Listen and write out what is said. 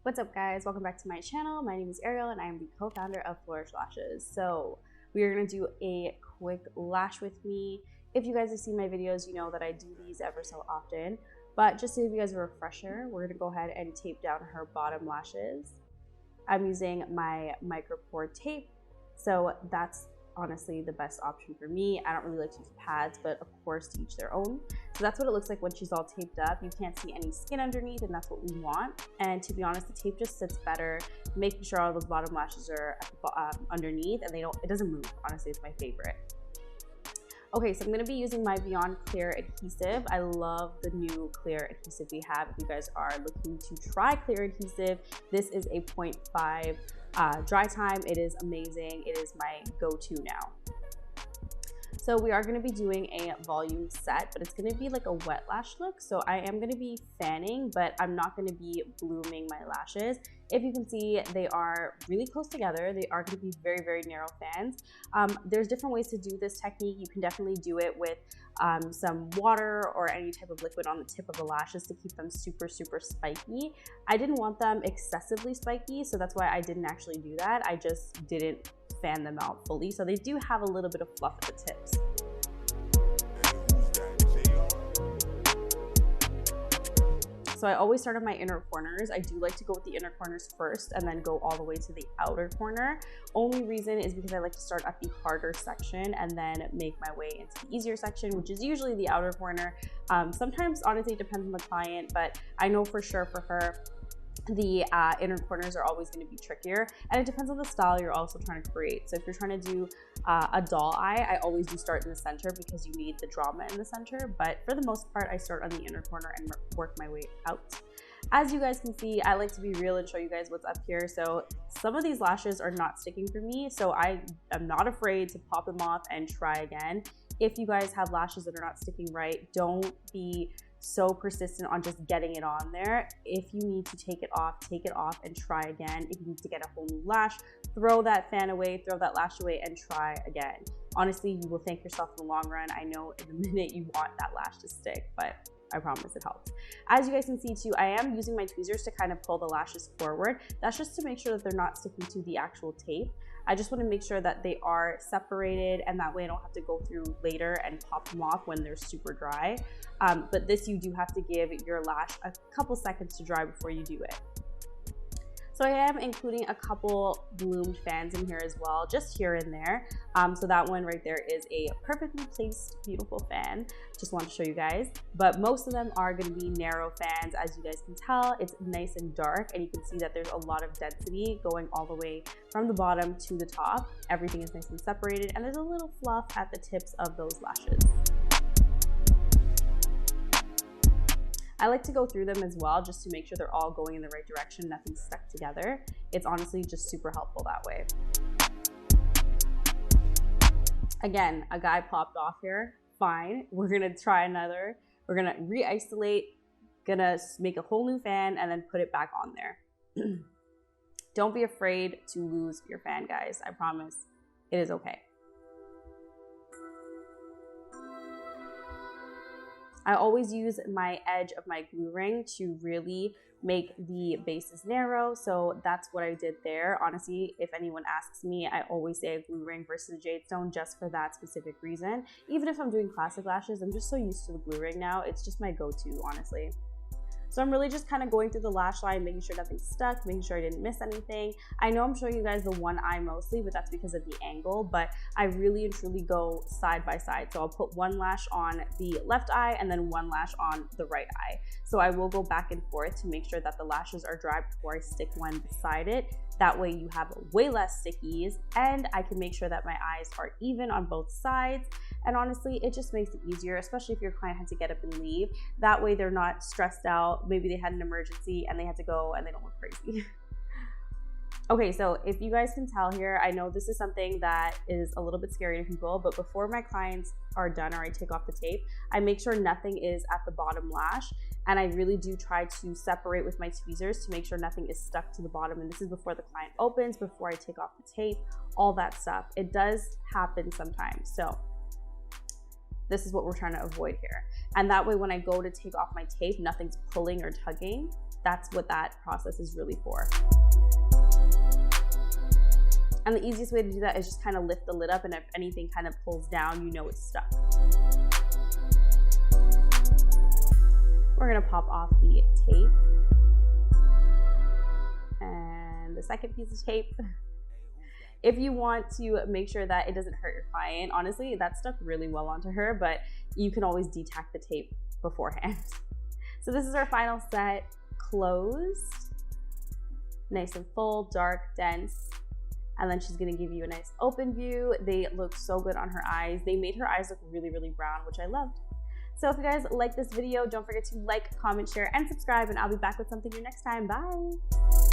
What's up guys, welcome back to my channel. My name is Ariel and I am the co-founder of Flowrish Lashes. So we are going to do a quick lash with me. If you guys have seen my videos, you know that I do these ever so often, but just to give you guys a refresher, we're going to go ahead and tape down her bottom lashes. I'm using my micro pore tape, so that's honestly the best option for me. I don't really like to use pads, but of course to each their own. So that's what it looks like when she's all taped up. You can't see any skin underneath, and that's what we want. And to be honest, the tape just sits better, making sure all those bottom lashes are at the, underneath, and it doesn't move. Honestly, it's my favorite. Okay, so I'm going to be using my Beyond Clear adhesive. I love the new clear adhesive we have. If you guys are looking to try clear adhesive, this is a 0.5 dry time. It is amazing. It is my go-to now. So we are going to be doing a volume set, but it's going to be like a wet lash look. So I am going to be fanning, but I'm not going to be blooming my lashes. If you can see, they are really close together. They are going to be very, very narrow fans. There's different ways to do this technique. You can definitely do it with some water or any type of liquid on the tip of the lashes to keep them super, super spiky. I didn't want them excessively spiky, so that's why I didn't actually do that. I just didn't fan them out fully. So they do have a little bit of fluff at the tips. So I always start on my inner corners. I do like to go with the inner corners first and then go all the way to the outer corner. Only reason is because I like to start at the harder section and then make my way into the easier section, which is usually the outer corner. Sometimes, honestly, it depends on the client, but I know for sure for her, the inner corners are always going to be trickier, and it depends on the style you're also trying to create. So if you're trying to do a doll eye, I always do start in the center because you need the drama in the center, but for the most part I start on the inner corner and work my way out. As you guys can see, I like to be real and show you guys what's up here. So some of these lashes are not sticking for me, so I am not afraid to pop them off and try again. If you guys have lashes that are not sticking right, don't be so persistent on just getting it on there. If you need to take it off and try again. If you need to get a whole new lash, throw that fan away, throw that lash away and try again. Honestly, you will thank yourself in the long run. I know in a minute you want that lash to stick, but I promise it helps. As you guys can see too, I am using my tweezers to kind of pull the lashes forward. That's just to make sure that they're not sticking to the actual tape. I just want to make sure that they are separated, and that way I don't have to go through later and pop them off when they're super dry. But this, you do have to give your lash a couple seconds to dry before you do it. So I am including a couple bloomed fans in here as well, just here and there. So that one right there is a perfectly placed, beautiful fan. Just want to show you guys. But most of them are going to be narrow fans. As you guys can tell, it's nice and dark, and you can see that there's a lot of density going all the way from the bottom to the top. Everything is nice and separated, and there's a little fluff at the tips of those lashes. I like to go through them as well just to make sure they're all going in the right direction, nothing's stuck together. It's honestly just super helpful that way. Again, a guy popped off here, fine. We're gonna try another. We're gonna re-isolate, gonna make a whole new fan and then put it back on there. Don't be afraid to lose your fan, guys. I promise it is okay. I always use my edge of my glue ring to really make the bases narrow, so that's what I did there. Honestly, if anyone asks me, I always say a glue ring versus a jade stone just for that specific reason. Even if I'm doing classic lashes, I'm just so used to the glue ring now. It's just my go-to, honestly. So I'm really just kind of going through the lash line, making sure nothing's stuck, making sure I didn't miss anything. I know I'm showing you guys the one eye mostly, but that's because of the angle, but I really and truly go side by side. So I'll put one lash on the left eye and then one lash on the right eye. So I will go back and forth to make sure that the lashes are dry before I stick one beside it. That way you have way less stickies, and I can make sure that my eyes are even on both sides. And honestly, it just makes it easier, especially if your client had to get up and leave. That way they're not stressed out. Maybe they had an emergency and they had to go and they don't look crazy. Okay, so if you guys can tell here, I know this is something that is a little bit scary to people, but before my clients are done or I take off the tape, I make sure nothing is at the bottom lash. And I really do try to separate with my tweezers to make sure nothing is stuck to the bottom. And this is before the client opens, before I take off the tape, all that stuff. It does happen sometimes. So this is what we're trying to avoid here. And that way, when I go to take off my tape, nothing's pulling or tugging. That's what that process is really for. And the easiest way to do that is just kind of lift the lid up, and if anything kind of pulls down, you know it's stuck. We're gonna pop off the tape and the second piece of tape. If you want to make sure that it doesn't hurt your client, honestly, that stuck really well onto her, but you can always detack the tape beforehand. So this is our final set, closed, nice and full, dark, dense. And then she's gonna give you a nice open view. They look so good on her eyes. They made her eyes look really, really brown, which I loved. So if you guys like this video, don't forget to like, comment, share, and subscribe, and I'll be back with something new next time. Bye.